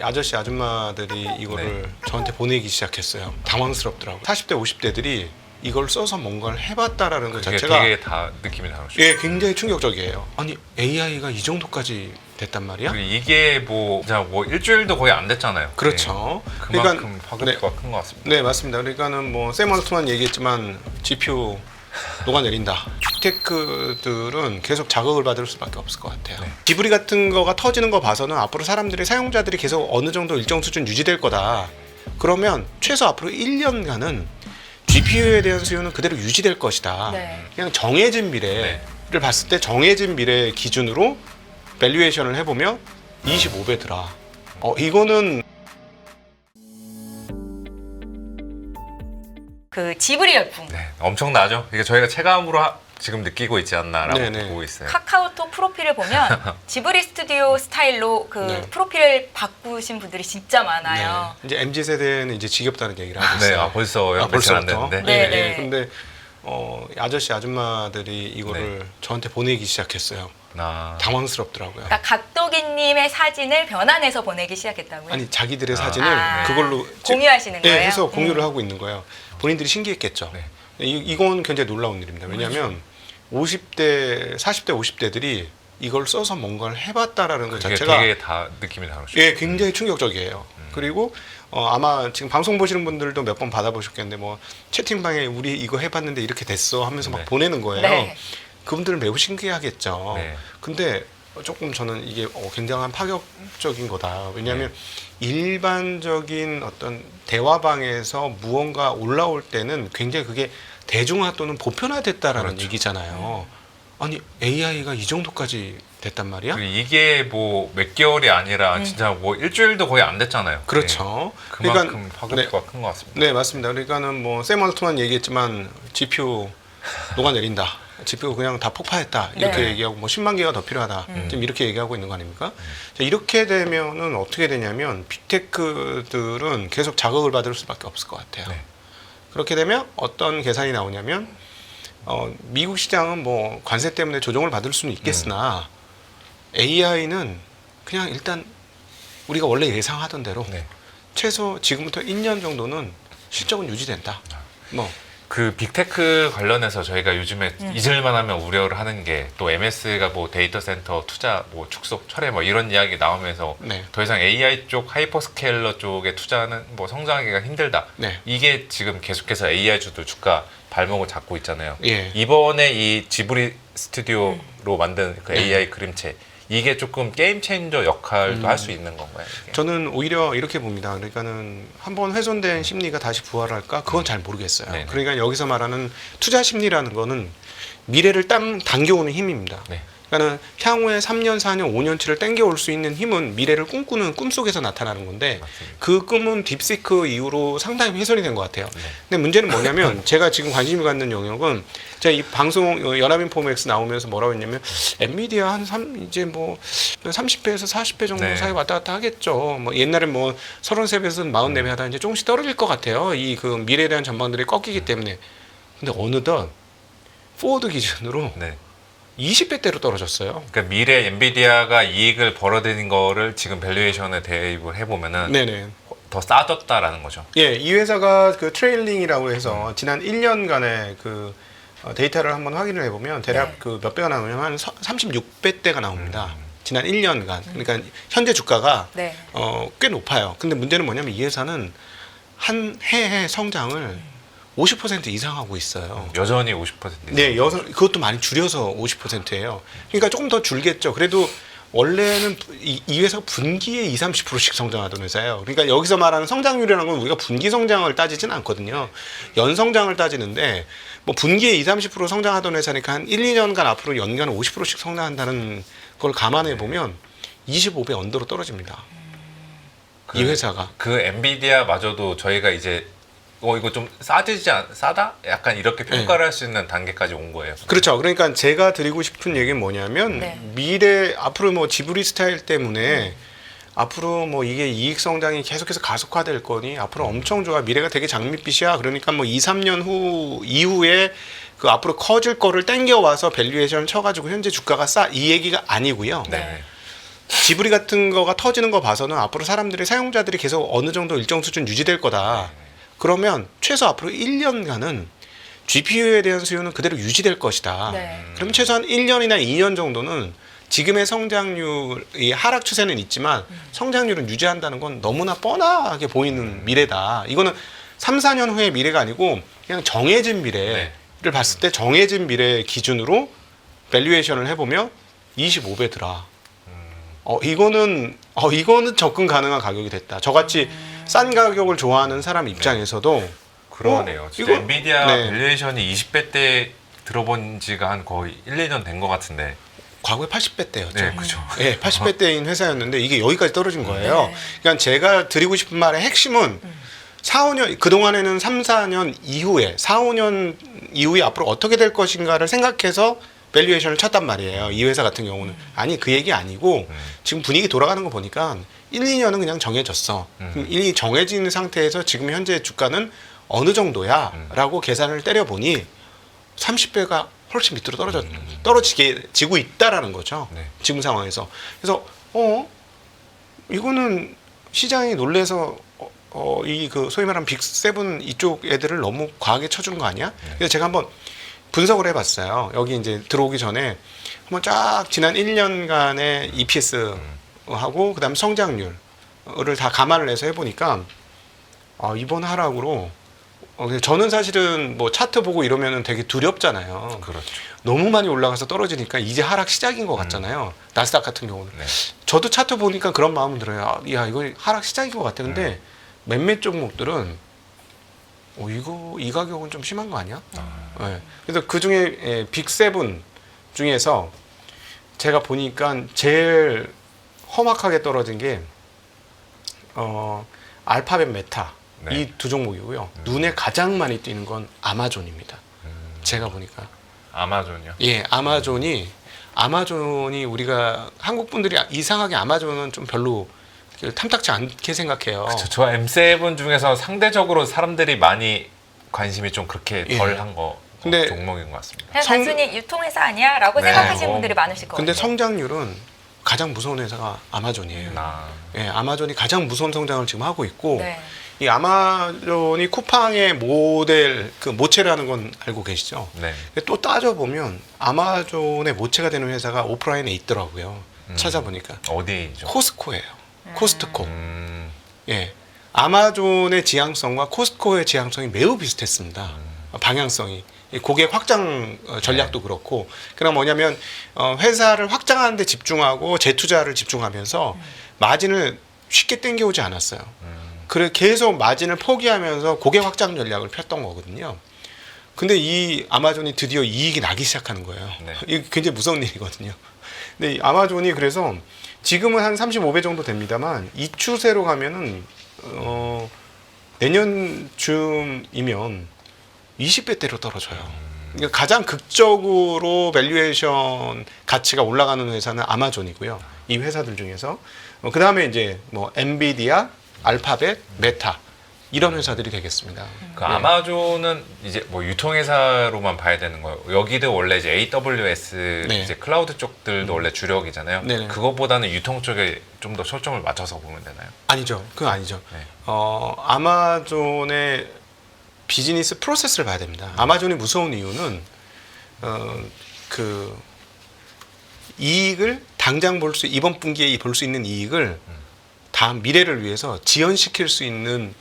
아저씨 아줌마들이 이거를 저한테 보내기 시작했어요. 당황스럽더라고요. 40대 50대들이 이걸 써서 뭔가를 해봤다라는 것 그게 자체가 되게 다 느낌이 다르죠. 예, 굉장히 충격적이에요. 아니 AI가 이 정도까지 됐단 말이야? 그리고 이게 진짜 일주일도 거의 안 됐잖아요. 그렇죠. 네. 그만큼 파급력가 큰 것 같습니다. 네, 맞습니다. 그러니까는 샘 얼트만 얘기했지만 GPU 녹아내린다. 빅테크들은 계속 자극을 받을 수밖에 없을 것 같아요. 네. 지브리 같은 거가 터지는 거 봐서는 앞으로 사용자들이 계속 어느 정도 일정 수준 유지될 거다. 그러면 최소 앞으로 1년간은 GPU에 대한 수요는 그대로 유지될 것이다. 네. 그냥 정해진 미래를 봤을 때 정해진 미래 기준으로 밸류에이션을 해보면 25배더라. 이거는 그 지브리 열풍. 네, 엄청나죠. 이게 저희가 체감으로 지금 느끼고 있지 않나라고 네네. 보고 있어요. 카카오톡 프로필을 보면 지브리 스튜디오 스타일로 그 네. 프로필을 바꾸신 분들이 진짜 많아요. 네. 이제 MZ 세대는 이제 지겹다는 얘기를 하고 있어요. 네, 벌써요. 며칠 안 됐는데. 네, 네. 네. 근데 아저씨 아줌마들이 이거를 저한테 보내기 시작했어요. 당황스럽더라고요. 그러니까 각도기님의 사진을 변환해서 보내기 시작했다고요? 아니 자기들의 사진을 그걸로 공유하시는 거예요? 네, 해서 공유를 하고 있는 거예요. 본인들이 신기했겠죠. 네. 이건 굉장히 놀라운 일입니다. 왜냐하면 50대, 40대, 50대들이 이걸 써서 뭔가를 해봤다라는 것 그게 자체가 되게 다 느낌이 다르죠. 예, 굉장히 충격적이에요. 그리고 아마 지금 방송 보시는 분들도 몇 번 받아보셨겠는데 채팅방에 우리 이거 해봤는데 이렇게 됐어 하면서 막 네. 보내는 거예요. 네. 그분들은 매우 신기하겠죠. 네. 근데 조금 저는 이게 굉장한 파격적인 거다. 왜냐하면 일반적인 어떤 대화방에서 무언가 올라올 때는 굉장히 그게 대중화 또는 보편화됐다라는 그렇죠. 얘기잖아요. 아니 AI가 이 정도까지 됐단 말이야? 그리고 이게 몇 개월이 아니라 진짜 일주일도 거의 안 됐잖아요. 그렇죠. 네. 그만큼 파급력가 큰 것 같습니다. 네, 맞습니다. 그러니까는 샘 얼트만 얘기했지만 GPU 녹아내린다. GPU 그냥 다 폭파했다. 이렇게 네. 얘기하고 10만 개가 더 필요하다. 지금 이렇게 얘기하고 있는 거 아닙니까? 자, 이렇게 되면은 어떻게 되냐면 빅테크들은 계속 자극을 받을 수밖에 없을 것 같아요. 네. 그렇게 되면 어떤 계산이 나오냐면 미국 시장은 관세 때문에 조정을 받을 수는 있겠으나 AI는 그냥 일단 우리가 원래 예상하던 대로 네. 최소 지금부터 1년 정도는 실적은 유지된다. 그 빅테크 관련해서 저희가 요즘에 잊을만하면 우려를 하는 게 또 MS가 데이터 센터 투자 축소 철회 이런 이야기 나오면서 네. 더 이상 AI 쪽 하이퍼스케일러 쪽에 투자는 성장하기가 힘들다. 네. 이게 지금 계속해서 AI 주도 주가 발목을 잡고 있잖아요. 예. 이번에 이 지브리 스튜디오로 만든 그 AI 그림체 이게 조금 게임 체인저 역할도 할 수 있는 건가요? 이게? 저는 오히려 이렇게 봅니다. 그러니까는 한번 훼손된 심리가 다시 부활할까? 그건 잘 모르겠어요. 네네. 그러니까 여기서 말하는 투자 심리라는 거는 미래를 당겨오는 힘입니다. 네. 그러니까는 향후에 3년, 4년, 5년치를 당겨올 수 있는 힘은 미래를 꿈꾸는 꿈속에서 나타나는 건데 맞습니다. 그 꿈은 딥시크 이후로 상당히 훼손이 된 것 같아요. 네. 근데 문제는 뭐냐면 제가 지금 관심이 갖는 영역은 제가 이 방송 연합인포맥스 나오면서 뭐라고 했냐면 엔비디아 이제 30배에서 40배 정도 네. 사이 왔다 갔다 하겠죠. 옛날에 33배에서 44배 하다 이제 조금씩 떨어질 것 같아요. 이 그 미래에 대한 전망들이 꺾이기 때문에. 근데 어느덧 포워드 기준으로 네. 20배대로 떨어졌어요. 그러니까 미래 엔비디아가 이익을 벌어들인 거를 지금 밸류에이션에 대입을 해보면은 네네. 더 싸졌다라는 거죠. 예, 이 회사가 그 트레일링이라고 해서 지난 1년간의 그 데이터를 한번 확인을 해보면 대략 네. 그 몇 배가 나오냐면 한 36배대가 나옵니다. 지난 1년간. 그러니까 현재 주가가 네. 꽤 높아요. 근데 문제는 뭐냐면 이 회사는 한 해의 성장을 50% 이상 하고 있어요. 여전히 50%. 네, 그것도 많이 줄여서 50%예요. 그러니까 조금 더 줄겠죠. 그래도 원래는 이 회사가 분기에 20-30%씩 성장하던 회사예요. 그러니까 여기서 말하는 성장률이라는 건 우리가 분기 성장을 따지지는 않거든요. 연 성장을 따지는데 분기에 20-30% 성장하던 회사니까 한 1-2년간 앞으로 연간 50%씩 성장한다는 걸 감안해 보면 25배 언더로 떨어집니다. 이 회사가. 그 엔비디아마저도 저희가 이제 이거 좀 싸다? 약간 이렇게 평가를 할 수 있는 단계까지 온 거예요. 그렇죠. 그러니까 제가 드리고 싶은 얘기는 뭐냐면 네. 미래 앞으로 지브리 스타일 때문에 앞으로 이게 이익 성장이 계속해서 가속화될 거니 앞으로 엄청 좋아. 미래가 되게 장밋빛이야. 그러니까 2-3년 이후에 그 앞으로 커질 거를 땡겨 와서 밸류에이션 쳐가지고 현재 주가가 이 얘기가 아니고요. 네. 지브리 같은 거가 터지는 거 봐서는 앞으로 사람들이 사용자들이 계속 어느 정도 일정 수준 유지될 거다. 그러면 최소 앞으로 1년간은 GPU에 대한 수요는 그대로 유지될 것이다. 네. 그럼 최소한 1년이나 2년 정도는 지금의 성장률이 하락 추세는 있지만 성장률은 유지한다는 건 너무나 뻔하게 보이는 미래다. 이거는 3, 4년 후의 미래가 아니고 그냥 정해진 미래를 봤을 때 정해진 미래 기준으로 밸류에이션을 해보면 25배더라. 이거는 접근 가능한 가격이 됐다. 저같이 싼 가격을 좋아하는 사람 입장에서도 그러네요. 진짜 이거- 엔비디아 네. 밸류에이션이 20배 때 들어본 지가 한 거의 1, 2년 된 것 같은데. 과거에 80배 대였죠. 네, 그죠. 예, 80배 대인 회사였는데 이게 여기까지 떨어진 거예요. 네. 그러니까 제가 드리고 싶은 말의 핵심은 4, 5년 그동안에는 3, 4년 이후에 4, 5년 이후에 앞으로 어떻게 될 것인가를 생각해서 밸류에이션을 쳤단 말이에요. 이 회사 같은 경우는. 아니 그 얘기 아니고 지금 분위기 돌아가는 거 보니까 1, 2년은 그냥 정해졌어. 그럼 이 정해진 상태에서 지금 현재 주가는 어느 정도야? 라고 계산을 때려보니 30배가 훨씬 밑으로 떨어지고 있다라는 거죠. 네. 지금 상황에서. 그래서 이거는 시장이 놀래서 이 그 소위 말하는 빅7 이쪽 애들을 너무 과하게 쳐준 거 아니야? 그래서 제가 한번 분석을 해봤어요. 여기 이제 들어오기 전에 한번 쫙 지난 1년간의 EPS 하고 그다음 성장률을 다 감안을 해서 해보니까 이번 하락으로 저는 사실은 뭐 차트 보고 이러면은 되게 두렵잖아요. 그렇죠. 너무 많이 올라가서 떨어지니까 이제 하락 시작인 것 같잖아요. 나스닥 같은 경우는. 네. 저도 차트 보니까 그런 마음은 들어요. 야, 이거 하락 시작인 것 같아. 근데 몇몇 종목들은 이 가격은 좀 심한 거 아니야? 네. 그래서 그 중에 빅7 중에서 제가 보니까 제일 험악하게 떨어진 게 알파벳 메타 네. 이 두 종목이고요. 눈에 가장 많이 띄는 건 아마존입니다. 제가 보니까. 아마존이요? 예, 아마존이 우리가 한국 분들이 이상하게 아마존은 좀 별로 탐탁지 않게 생각해요. 저 M7 중에서 상대적으로 사람들이 많이 관심이 좀 그렇게 예. 덜한 거 근데 종목인 것 같습니다. 그냥 성- 단순히 유통회사 아니야? 라고 네, 생각하시는 뭐- 분들이 많으실 것 근데 같아요. 성장률은 가장 무서운 회사가 아마존이에요. 예, 아마존이 가장 무서운 성장을 지금 하고 있고 네. 이 아마존이 쿠팡의 모델 그 모체라는 건 알고 계시죠? 네. 근데 또 따져보면 아마존의 모체가 되는 회사가 오프라인에 있더라고요. 찾아보니까 어디죠? 코스코예요. 코스트코. 음, 예. 아마존의 지향성과 코스트코의 지향성이 매우 비슷했습니다. 방향성이. 이 고객 확장 전략도 그렇고. 그럼 뭐냐면 회사를 확장하는 데 집중하고 재투자를 집중하면서 마진을 쉽게 땡겨오지 않았어요. 그래 계속 마진을 포기하면서 고객 확장 전략을 폈던 거거든요. 근데 이 아마존이 드디어 이익이 나기 시작하는 거예요. 네. 이게 굉장히 무서운 일이거든요. 근데 이 아마존이 그래서 지금은 한 35배 정도 됩니다만 이 추세로 가면은 내년쯤이면 20배대로 떨어져요. 그러니까 가장 극적으로 밸류에이션 가치가 올라가는 회사는 아마존이고요. 이 회사들 중에서 그 다음에 이제 뭐 엔비디아, 알파벳, 메타 이런 회사들이 되겠습니다. 그 아마존은 이제 뭐 유통회사로만 봐야 되는 거예요. 여기도 원래 이제 AWS 네. 이제 클라우드 쪽들도 원래 주력이잖아요. 네네. 그거보다는 유통 쪽에 좀 더 초점을 맞춰서 보면 되나요? 아니죠. 그건 아니죠. 네. 아마존의 비즈니스 프로세스를 봐야 됩니다. 아마존이 무서운 이유는 그 이익을 당장 이번 분기에 볼 수 있는 이익을 다음 미래를 위해서 지연시킬 수 있는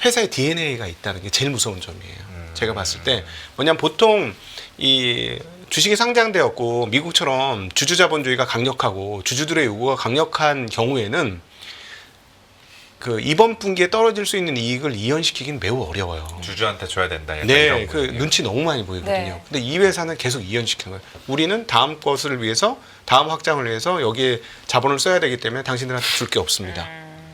회사의 DNA가 있다는 게 제일 무서운 점이에요. 제가 봤을 때 뭐냐면 보통 이 주식이 상장되었고 미국처럼 주주자본주의가 강력하고 주주들의 요구가 강력한 경우에는 그 이번 분기에 떨어질 수 있는 이익을 이연시키기는 매우 어려워요. 주주한테 줘야 된다. 약간 네, 이런 그 거군요. 눈치 너무 많이 보이거든요. 네. 근데 이 회사는 계속 이연시키는 거예요. 우리는 다음 것을 위해서, 다음 확장을 위해서 여기에 자본을 써야 되기 때문에 당신들한테 줄 게 없습니다.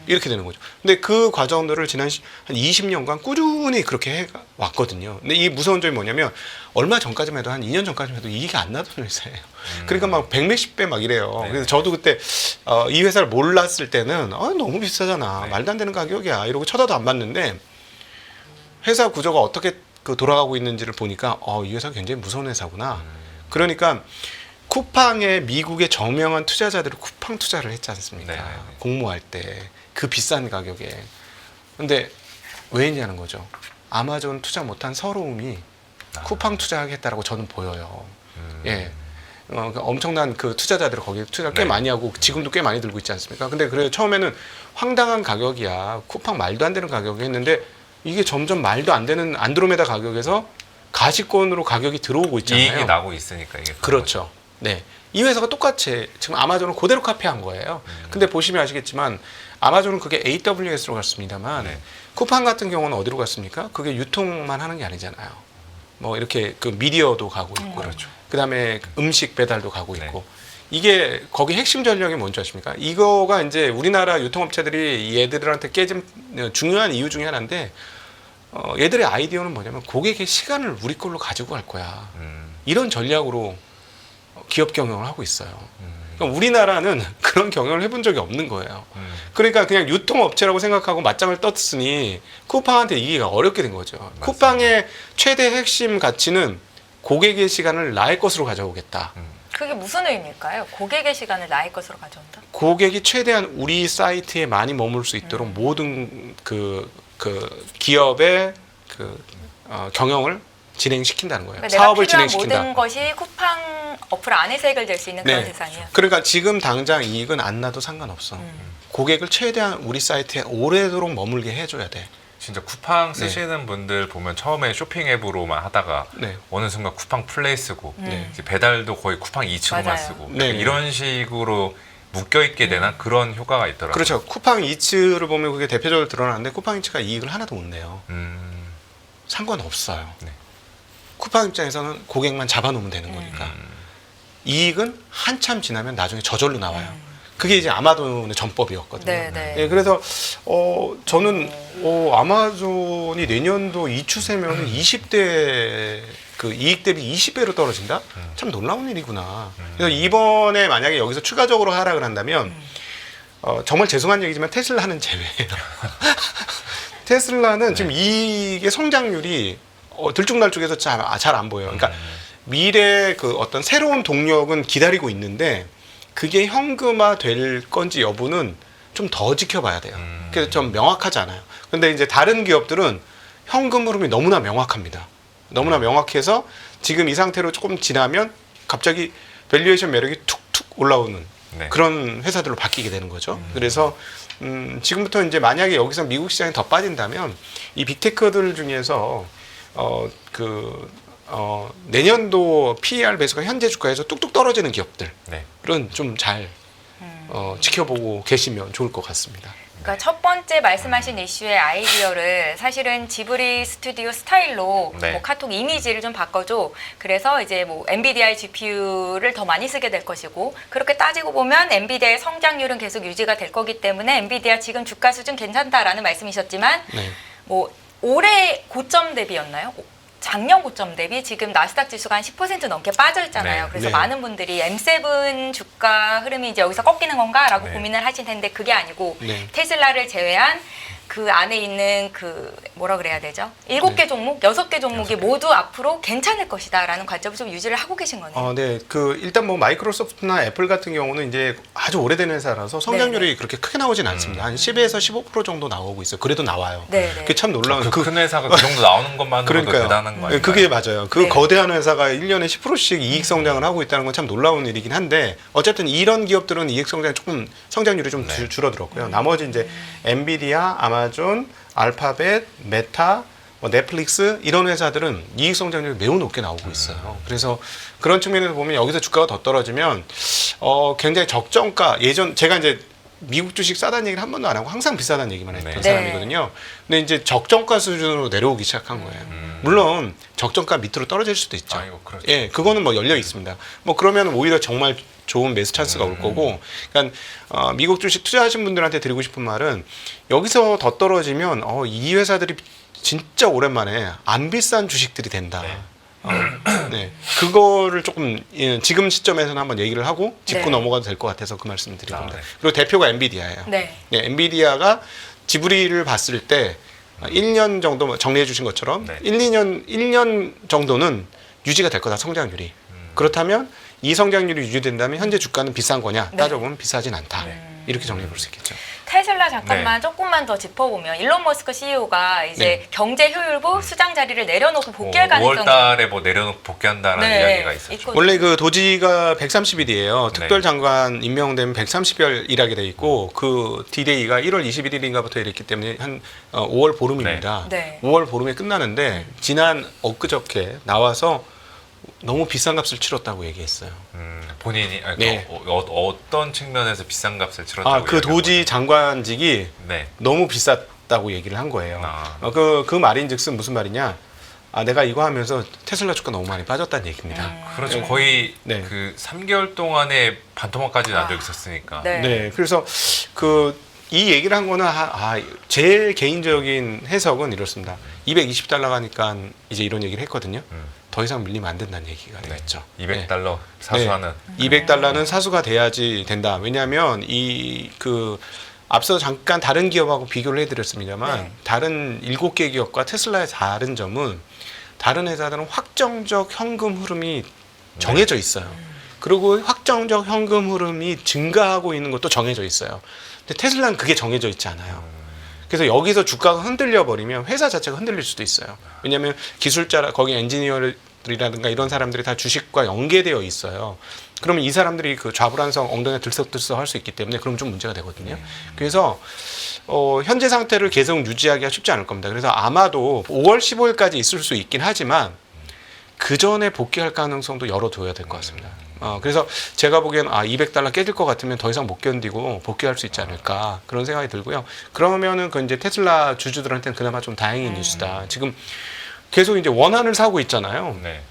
이렇게 되는 거죠. 근데 그 과정들을 지난 한 20년간 꾸준히 그렇게 해 왔거든요. 근데 이 무서운 점이 뭐냐면 얼마 전까지만 해도 한 2년 전까지만 해도 이익이 안 나던 회사예요. 그러니까 막 100몇십 배 막 이래요. 네. 그래서 저도 그때 이 회사를 몰랐을 때는 너무 비싸잖아. 네. 말도 안 되는 가격이야. 이러고 쳐다도 안 봤는데 회사 구조가 어떻게 그 돌아가고 있는지를 보니까 이 회사가 굉장히 무서운 회사구나. 그러니까 쿠팡에 미국의 저명한 투자자들이 쿠팡 투자를 했지 않습니까? 네네네. 공모할 때 그 비싼 가격에. 근데 왜 했냐는 거죠. 아마존 투자 못한 서러움이 쿠팡 투자하겠다라고 저는 보여요. 예. 그러니까 엄청난 그 투자자들을 거기에 투자를 꽤 네. 많이 하고 지금도 꽤 많이 들고 있지 않습니까? 근데 그래 처음에는 황당한 가격이야. 쿠팡 말도 안 되는 가격이 했는데 이게 점점 말도 안 되는 안드로메다 가격에서 가시권으로 가격이 들어오고 있잖아요. 이익이 나고 있으니까 이게 그렇죠. 네. 이 회사가 똑같이 지금 아마존을 그대로 카피한 거예요. 근데 보시면 아시겠지만 아마존은 그게 AWS로 갔습니다만 네. 쿠팡 같은 경우는 어디로 갔습니까? 그게 유통만 하는 게 아니잖아요. 뭐 이렇게 그 미디어도 가고 있고 그렇죠. 그다음에 음식 배달도 가고 네. 있고 이게 거기 핵심 전력이 뭔지 아십니까? 이거가 이제 우리나라 유통업체들이 얘들한테 깨진 중요한 이유 중에 하나인데 얘들의 아이디어는 뭐냐면 고객의 시간을 우리 걸로 가지고 갈 거야. 이런 전략으로 기업 경영을 하고 있어요. 그러니까 우리나라는 그런 경영을 해본 적이 없는 거예요. 그러니까 그냥 유통업체라고 생각하고 맞짱을 떴으니 쿠팡한테 이기기가 어렵게 된 거죠. 맞습니다. 쿠팡의 최대 핵심 가치는 고객의 시간을 나의 것으로 가져오겠다. 그게 무슨 의미일까요? 고객의 시간을 나의 것으로 가져온다? 고객이 최대한 우리 사이트에 많이 머물 수 있도록 모든 그 기업의 경영을 진행시킨다는 거예요. 그러니까 사업을 내가 필요한 진행시킨다. 모든 것이 쿠팡 어플 안에서 해결될 수 있는 그런 네. 세상이에요. 그러니까 지금 당장 이익은 안 나도 상관없어. 고객을 최대한 우리 사이트에 오래도록 머물게 해줘야 돼. 진짜 쿠팡 쓰시는 분들 보면 처음에 쇼핑 앱으로만 하다가 네. 어느 순간 쿠팡 플레이 쓰고 네. 이제 배달도 거의 쿠팡 이츠로만 맞아요. 쓰고 네. 이런 식으로 묶여 있게 되는 그런 효과가 있더라고요. 그렇죠. 쿠팡 이츠를 보면 그게 대표적으로 드러나는데 쿠팡 이츠가 이익을 하나도 못 내요. 상관없어요. 네. 쿠팡 입장에서는 고객만 잡아놓으면 되는 거니까. 이익은 한참 지나면 나중에 저절로 나와요. 그게 이제 아마존의 전법이었거든요. 네, 네. 예, 그래서 저는 아마존이 내년도 이 추세면 20대 그 이익 대비 20배로 떨어진다? 참 놀라운 일이구나. 그래서 이번에 만약에 여기서 추가적으로 하락을 한다면 정말 죄송한 얘기지만 테슬라는 제외예요. 테슬라는 지금 이익의 성장률이 들쭉날쭉해서 잘 안 보여요. 그러니까 미래 그 어떤 새로운 동력은 기다리고 있는데 그게 현금화 될 건지 여부는 좀 더 지켜봐야 돼요. 그래서 좀 명확하지 않아요. 근데 이제 다른 기업들은 현금 흐름이 너무나 명확합니다. 너무나 명확해서 지금 이 상태로 조금 지나면 갑자기 밸류에이션 매력이 툭툭 올라오는 네. 그런 회사들로 바뀌게 되는 거죠. 그래서 지금부터 이제 만약에 여기서 미국 시장이 더 빠진다면 이 빅테크들 중에서 내년도 PER 배수가 현재 주가에서 뚝뚝 떨어지는 기업들은 네. 좀 잘 지켜보고 계시면 좋을 것 같습니다. 그러니까 첫 번째 말씀하신 이슈의 아이디어를 사실은 지브리 스튜디오 스타일로 네. 뭐 카톡 이미지를 좀 바꿔줘. 그래서 이제 뭐 엔비디아의 GPU를 더 많이 쓰게 될 것이고 그렇게 따지고 보면 엔비디아의 성장률은 계속 유지가 될 거기 때문에 엔비디아 지금 주가 수준 괜찮다라는 말씀이셨지만 네. 뭐 올해 고점 대비였나요? 작년 고점 대비 지금 나스닥 지수가 한 10% 넘게 빠져 있잖아요. 네. 그래서 네. 많은 분들이 M7 주가 흐름이 이제 여기서 꺾이는 건가라고 네. 고민을 하실 텐데 그게 아니고 네. 테슬라를 제외한 그 안에 있는 그 뭐라 그래야 되죠? 7개 종목, 6개 종목이 모두 앞으로 괜찮을 것이다라는 관점을 좀 유지를 하고 계신 거네요. 네. 일단 뭐 마이크로소프트나 애플 같은 경우는 이제 아주 오래된 회사라서 성장률이 네네. 그렇게 크게 나오진 않습니다. 한 10에서 15% 정도 나오고 있어요. 그래도 나와요. 네네. 그게 참 놀라운 그 큰 회사가 그 정도 나오는 것만으로도 그러니까요. 대단한 거 아니에요? 그게 맞아요. 그 네. 거대한 회사가 1년에 10%씩 이익 성장을 하고 있다는 건 참 놀라운 일이긴 한데 어쨌든 이런 기업들은 이익 성장이 조금 성장률이 좀 네. 줄어들었고요. 나머지 이제 엔비디아, 아마존, 알파벳, 메타, 넷플릭스 이런 회사들은 이익 성장률이 매우 높게 나오고 있어요. 그래서 그런 측면에서 보면 여기서 주가가 더 떨어지면 굉장히 적정가 제가 이제 미국 주식 싸다는 얘기를 한 번도 안 하고 항상 비싸다는 얘기만 했던 네. 사람이거든요. 근데 이제 적정가 수준으로 내려오기 시작한 거예요. 물론 적정가 밑으로 떨어질 수도 있죠. 아이고, 그렇죠. 예, 그거는 뭐 열려 있습니다. 뭐 그러면 오히려 정말 좋은 매수 찬스가 올 거고, 그러니까 미국 주식 투자하신 분들한테 드리고 싶은 말은 여기서 더 떨어지면 이 회사들이 진짜 오랜만에 안 비싼 주식들이 된다. 네. 네, 그거를 조금 지금 시점에서는 한번 얘기를 하고 짚고 네. 넘어가도 될 것 같아서 그 말씀을 드린 겁니다. 네. 그리고 대표가 엔비디아예요. 네. 네, 엔비디아가 지브리를 봤을 때 1년 정도 정리해 주신 것처럼 네. 1년 정도는 유지가 될 거다 성장률이. 그렇다면 이 성장률이 유지된다면 현재 주가는 비싼 거냐? 네. 따져보면 비싸진 않다. 이렇게 정리해 볼 수 있겠죠. 테슬라 잠깐만 네. 조금만 더 짚어보면 일론 머스크 CEO가 이제 네. 경제 효율부 수장 자리를 내려놓고 복귀할 5월 가능성이 달에 뭐 내려놓고 복귀한다는 이야기가 있었죠. 있고 원래 그 도지가 130일이에요. 네. 특별장관 임명되면 130일 일하게 돼 있고 그 D-Day가 1월 21일인가부터 이랬기 때문에 한 5월 보름입니다. 네. 5월 보름에 끝나는데 지난 엊그저께 나와서 너무 비싼 값을 치렀다고 얘기했어요. 본인이 네. 어떤 측면에서 비싼 값을 치렀다고 그 도지 장관직이 네. 너무 비쌌다고 얘기를 한 거예요. 아. 그 말인즉슨 무슨 말이냐? 내가 이거 하면서 테슬라 주가 너무 많이 빠졌다는 얘기입니다. 그렇죠. 거의 네. 그 3개월 동안에 반토막까지 난 적 있었으니까. 네. 네, 그래서 이 얘기를 한 거는 제 개인적인 해석은 이렇습니다. 220달러 가니까 이제 이런 얘기를 했거든요. 더 이상 밀리면 안 된다는 얘기가 되겠죠. 200달러 사수하는. 네. 200달러는 사수가 돼야지 된다. 왜냐하면 앞서 잠깐 다른 기업하고 비교를 해드렸습니다만 네. 다른 7개 기업과 테슬라의 다른 점은 다른 회사들은 확정적 현금 흐름이 정해져 있어요. 그리고 확정적 현금 흐름이 증가하고 있는 것도 정해져 있어요. 근데 테슬라는 그게 정해져 있지 않아요. 그래서 여기서 주가가 흔들려 버리면 회사 자체가 흔들릴 수도 있어요. 왜냐하면 거기 엔지니어들이라든가 이런 사람들이 다 주식과 연계되어 있어요. 그러면 이 사람들이 그 좌불안성 엉덩이에 들썩들썩 할 수 있기 때문에 그럼 좀 문제가 되거든요. 그래서 현재 상태를 계속 유지하기가 쉽지 않을 겁니다. 그래서 아마도 5월 15일까지 있을 수 있긴 하지만 그 전에 복귀할 가능성도 열어둬야 될 것 같습니다. 그래서 제가 보기엔 200달러 깨질 것 같으면 더 이상 못 견디고 복귀할 수 있지 않을까 그런 생각이 들고요. 그러면은 그 이제 테슬라 주주들한테는 그나마 좀 다행인 뉴스다. 지금 계속 이제 원한을 사고 있잖아요. 네.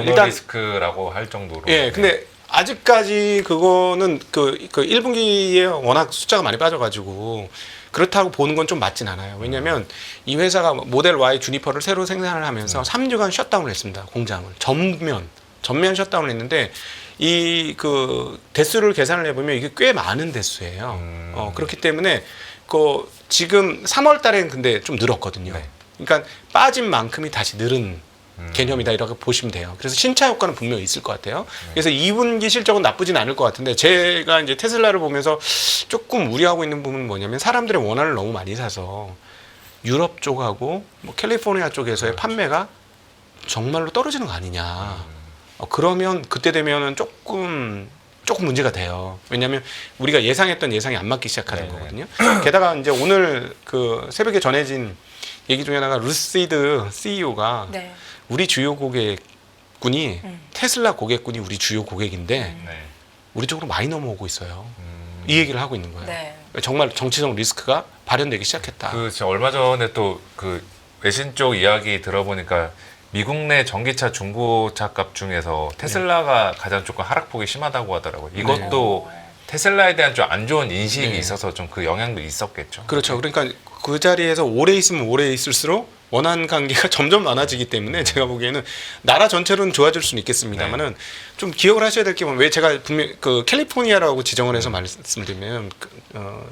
일단 리스크라고 할 정도로. 예, 근데 아직까지 그거는 그 1분기에 워낙 숫자가 많이 빠져가지고 그렇다고 보는 건 좀 맞진 않아요. 왜냐하면 이 회사가 모델 Y 주니퍼를 새로 생산을 하면서 3주간 셧다운을 했습니다. 공장을 전면 셧다운을 했는데 이 대수를 계산을 해보면 이게 꽤 많은 대수예요. 그렇기 때문에 지금 3월달엔 근데 좀 늘었거든요. 네. 그러니까 빠진 만큼이 다시 늘은 개념이다 이렇게 보시면 돼요. 그래서 신차 효과는 분명히 있을 것 같아요. 그래서 2분기 실적은 나쁘진 않을 것 같은데 제가 이제 테슬라를 보면서 조금 우려하고 있는 부분은 뭐냐면 사람들의 원한을 너무 많이 사서 유럽 쪽하고 뭐 캘리포니아 쪽에서의 판매가 정말로 떨어지는 거 아니냐. 그러면 그때 되면은 조금 문제가 돼요. 왜냐하면 우리가 예상했던 예상이 안 맞기 시작하는 네네. 거거든요. 게다가 이제 오늘 새벽에 전해진 얘기 중에 하나가 루시드 CEO가 네. 우리 주요 고객군이 테슬라 고객군이 우리 주요 고객인데 네. 우리 쪽으로 많이 넘어오고 있어요. 이 얘기를 하고 있는 거예요. 네. 정말 정치적 리스크가 발현되기 시작했다. 진짜 얼마 전에 또 외신 쪽 이야기 들어보니까 미국 내 전기차 중고차 값 중에서 테슬라가 가장 조금 하락폭이 심하다고 하더라고요. 이것도 테슬라에 대한 좀 안 좋은 인식이 네. 있어서 좀 그 영향도 있었겠죠. 그렇죠. 그러니까 그 자리에서 오래 있으면 오래 있을수록 원한 관계가 점점 많아지기 때문에 제가 보기에는 나라 전체로는 좋아질 수는 있겠습니다만은 좀 기억을 하셔야 될 게 왜 제가 분명 캘리포니아라고 지정을 해서 말씀드리면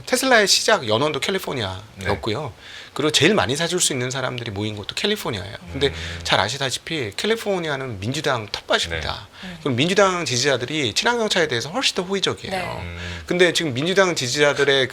테슬라의 시작 연원도 캘리포니아였고요. 그리고 제일 많이 사줄 수 있는 사람들이 모인 곳도 캘리포니아예요. 근데 잘 아시다시피 캘리포니아는 민주당 탑밭입니다. 그럼 민주당 지지자들이 친환경차에 대해서 훨씬 더 호의적이에요. 네. 근데 지금 민주당 지지자들의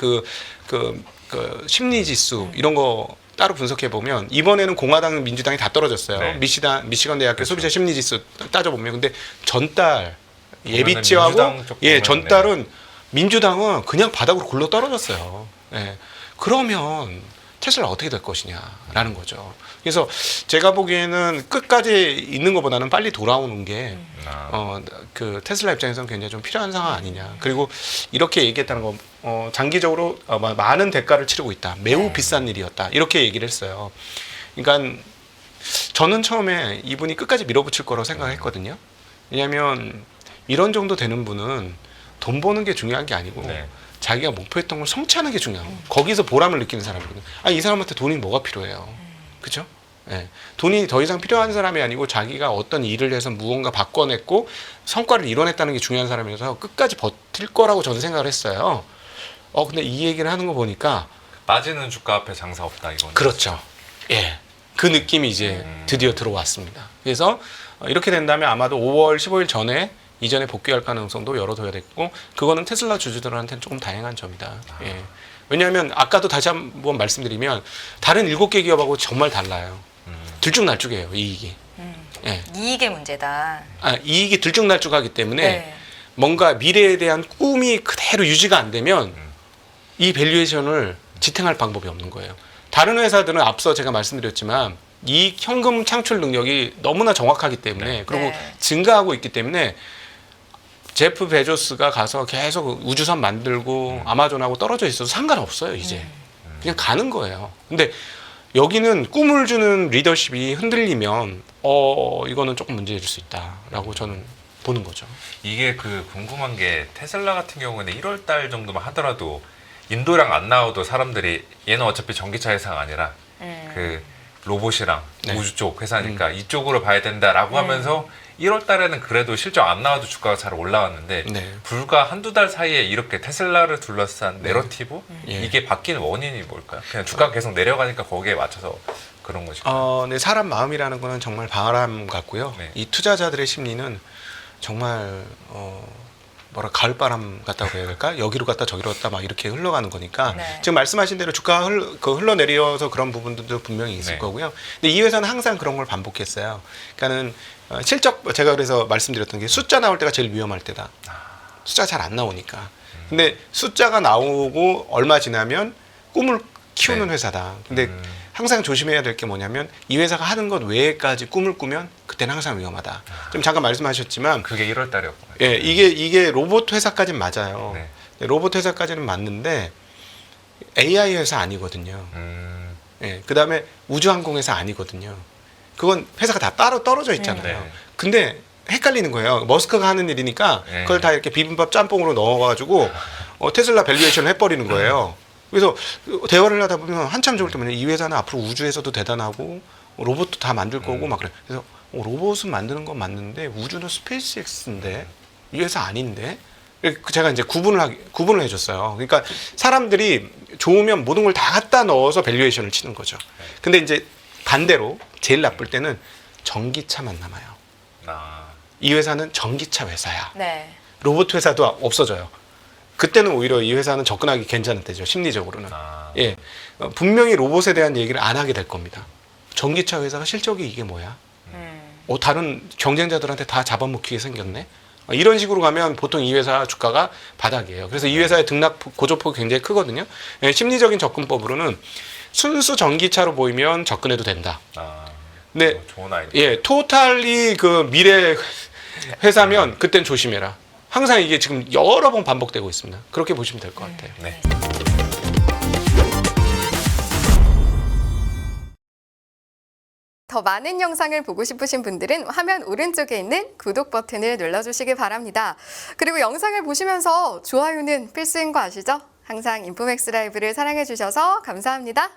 심리 지수 이런 거 따로 분석해 보면 이번에는 공화당 민주당이 다 떨어졌어요. 네. 미시건 대학교 그렇죠. 소비자 심리 지수 따져 보면 근데 전달 민주당 예비치하고 쪽 전달은 민주당은 그냥 바닥으로 굴러 떨어졌어요. 예. 그러면 테슬라 어떻게 될 것이냐라는 거죠. 그래서 제가 보기에는 끝까지 있는 것보다는 빨리 돌아오는 게 테슬라 입장에서는 굉장히 좀 필요한 상황 아니냐. 그리고 이렇게 얘기했다는 거 장기적으로 많은 대가를 치르고 있다. 매우 비싼 일이었다. 이렇게 얘기를 했어요. 그러니까 저는 처음에 이분이 끝까지 밀어붙일 거라고 생각했거든요. 왜냐하면 이런 정도 되는 분은 돈 버는 게 중요한 게 아니고 자기가 목표했던 걸 성취하는 게 중요해요. 거기서 보람을 느끼는 사람이거든요. 이 사람한테 돈이 뭐가 필요해요? 그죠? 예. 돈이 더 이상 필요한 사람이 아니고 자기가 어떤 일을 해서 무언가 바꿔냈고 성과를 이뤄냈다는 게 중요한 사람이어서 끝까지 버틸 거라고 저는 생각을 했어요. 근데 이 얘기를 하는 거 보니까 빠지는 주가 앞에 장사 없다 이건. 그렇죠. 예. 그 느낌이 이제 드디어 들어왔습니다. 그래서 이렇게 된다면 아마도 5월 15일 전에 이전에 복귀할 가능성도 열어둬야 됐고 그거는 테슬라 주주들한테는 조금 다양한 점이다. 예. 왜냐하면 아까도 다시 한번 말씀드리면 다른 7개 기업하고 정말 달라요. 들쭉날쭉해요 이익이. 예. 이익의 문제다. 이익이 들쭉날쭉하기 때문에 네. 뭔가 미래에 대한 꿈이 그대로 유지가 안 되면 이 밸류에이션을 지탱할 방법이 없는 거예요. 다른 회사들은 앞서 제가 말씀드렸지만 이익 현금 창출 능력이 너무나 정확하기 때문에 그리고 네. 증가하고 있기 때문에 제프 베조스가 가서 계속 우주선 만들고 아마존하고 떨어져 있어도 상관없어요 이제. 그냥 가는 거예요. 근데 여기는 꿈을 주는 리더십이 흔들리면 이거는 조금 문제일 수 있다라고 저는 보는 거죠. 이게 그 궁금한 게 테슬라 같은 경우는 1월 달 정도만 하더라도 인도랑 안 나와도 사람들이 얘는 어차피 전기차 회사가 아니라 그 로봇이랑 네. 우주 쪽 회사니까 이쪽으로 봐야 된다라고 하면서 1월 달에는 그래도 실적 안 나와도 주가가 잘 올라왔는데 네. 불과 한두 달 사이에 이렇게 테슬라를 둘러싼 내러티브 예. 이게 바뀌는 원인이 뭘까요? 그냥 주가가 계속 내려가니까 거기에 맞춰서 그런 것일까요? 네, 사람 마음이라는 거는 정말 바람 같고요. 네. 이 투자자들의 심리는 정말 가을바람 같다고 해야 될까? 여기로 갔다 저기로 갔다 막 이렇게 흘러가는 거니까 네. 지금 말씀하신 대로 주가가 흘러내려서 그런 부분들도 분명히 있을 네. 거고요. 근데 이 회사는 항상 그런 걸 반복했어요. 그러니까는 실적 제가 그래서 말씀드렸던 게 숫자 나올 때가 제일 위험할 때다. 숫자가 잘 안 나오니까. 근데 숫자가 나오고 얼마 지나면 꿈을 키우는 네. 회사다. 근데 항상 조심해야 될 게 뭐냐면 이 회사가 하는 것 외에까지 꿈을 꾸면 그때는 항상 위험하다. 좀 잠깐 말씀하셨지만 그게 1월 달이었구나. 예, 이게 로봇 회사까지는 맞아요. 네. 로봇 회사까지는 맞는데 AI 회사 아니거든요. 예, 그다음에 우주항공 회사 아니거든요. 그건 회사가 다 따로 떨어져 있잖아요. 네. 근데 헷갈리는 거예요. 머스크가 하는 일이니까 네. 그걸 다 이렇게 비빔밥 짬뽕으로 넣어가지고 테슬라 밸류에이션을 해버리는 거예요. 그래서 대화를 하다 보면 한참 좋을 때면 이 회사는 앞으로 우주에서도 대단하고 로봇도 다 만들 거고 막 그래. 그래서 로봇은 만드는 건 맞는데 우주는 스페이스X인데 이 회사 아닌데 제가 이제 구분을 해줬어요. 그러니까 사람들이 좋으면 모든 걸 다 갖다 넣어서 밸류에이션을 치는 거죠. 근데 이제 반대로 제일 나쁠 때는 전기차만 남아요. 이 회사는 전기차 회사야. 네. 로봇 회사도 없어져요. 그때는 오히려 이 회사는 접근하기 괜찮은 때죠. 심리적으로는. 예, 분명히 로봇에 대한 얘기를 안 하게 될 겁니다. 전기차 회사가 실적이 이게 뭐야? 다른 경쟁자들한테 다 잡아먹히게 생겼네. 이런 식으로 가면 보통 이 회사 주가가 바닥이에요. 그래서 이 회사의 등락 고조폭이 굉장히 크거든요. 예, 심리적인 접근법으로는 순수 전기차로 보이면 접근해도 된다. 네, 좋은 아이디어. 예, 토탈리 그 미래 회사면 그땐 조심해라. 항상 이게 지금 여러 번 반복되고 있습니다. 그렇게 보시면 될 것 같아요. 네. 더 많은 영상을 보고 싶으신 분들은 화면 오른쪽에 있는 구독 버튼을 눌러주시기 바랍니다. 그리고 영상을 보시면서 좋아요는 필수인 거 아시죠? 항상 인포맥스 라이브를 사랑해주셔서 감사합니다.